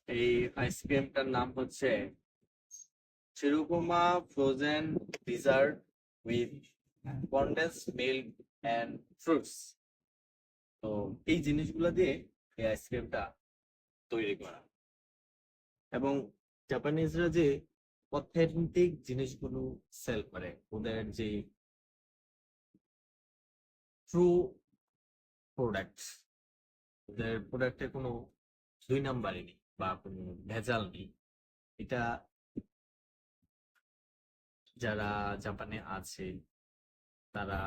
এই আইসক্রিমটার নাম হচ্ছে চিরুকুমা frozen dessert with condense milk and fruits. তো এই জিনিসগুলো দিয়ে এই আইসক্রিমটা তৈরি করা, এবং জাপানিজরা যে অথেন্টিক জিনিসগুলো সেল করে, ওদের যে ট্রু প্রোডাক্ট, ওদের প্রোডাক্টে কোনো দুই নাম্বারই নেই বা কোনো ভেজাল নেই। এটা যারা জাপানে আছে তারা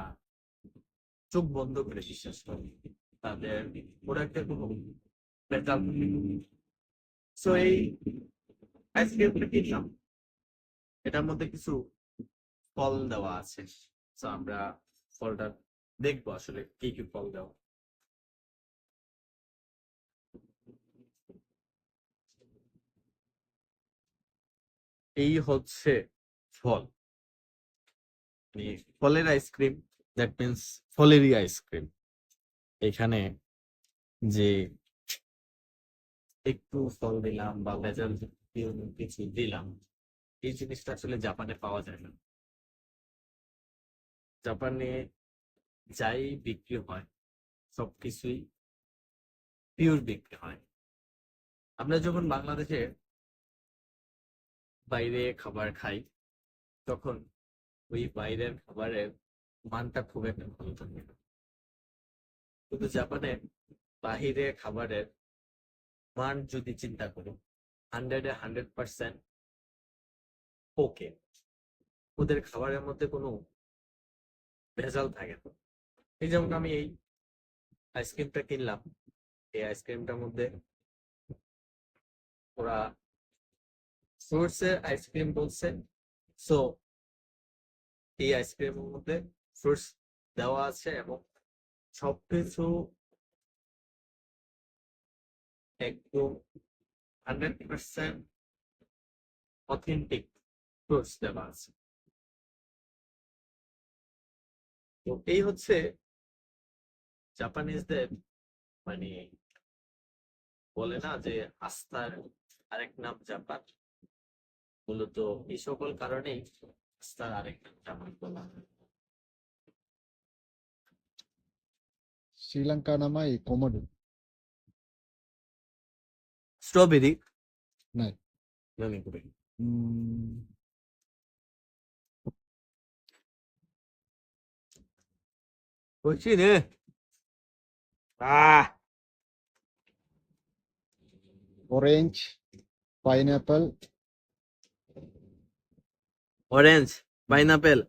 চোখ বন্ধ করে বিশ্বাস করে তাদের প্রোডাক্টে কোনো ভেজাল নেই। সো এই আইসক্রিমটা কিনলাম, এটার মধ্যে কিছু ফল দেওয়া আছে। সো আমরা ফলটা দেখবো আসলে কি কি ফল দেওয়া। এই হচ্ছে ফল, মানে ফলের আইসক্রিম, দ্যাট মিনস ফলেরই আইসক্রিম। এখানে যে একটু ফল দিলাম বা ভেজাল জাতীয় কিছু দিলাম, এই জিনিসটা আসলে জাপানে পাওয়া যায় না। জাপানে যাই বিক্রি হয় সবকিছুই পিওর বিক্রি হয়। আমরা যখন বাংলাদেশে বাইরে খাবার খাই, তখন ওই বাইরের খাবারের মানটা খুব একটা ভালো থাকে না। কিন্তু জাপানে বাহিরে খাবারের মান যদি চিন্তা করি, 100% ওকে। ওদের খাবারের মধ্যে কোনো ভেজাল থাকে না। এই যেমন আমি এই আইসক্রিমটা কিনলাম, এই আইসক্রিমটার মধ্যে ওরা ফ্রুটস এর আইসক্রিম বলছে। সো এই আইসক্রিমের মধ্যে ফ্রুটস দেওয়া আছে এবং সবকিছু একদম 100% অথেন্টিক ফ্রুটস দেওয়া আছে। তো এই হচ্ছে জাপানিজদের, মানে বলে না যে আস্থার আরেক নাম জাপান, মূলত এই সকল কারণেই আস্থার আরেক নাম জাপান বলা হয়। শ্রীলঙ্কা নামাই কোমোডো স্ট্রবেরি নাই। মনে করি। বলছি রে, আহ অরেঞ্জ, পাইনঅ্যাপল, অরেঞ্জ, পাইনাপেল,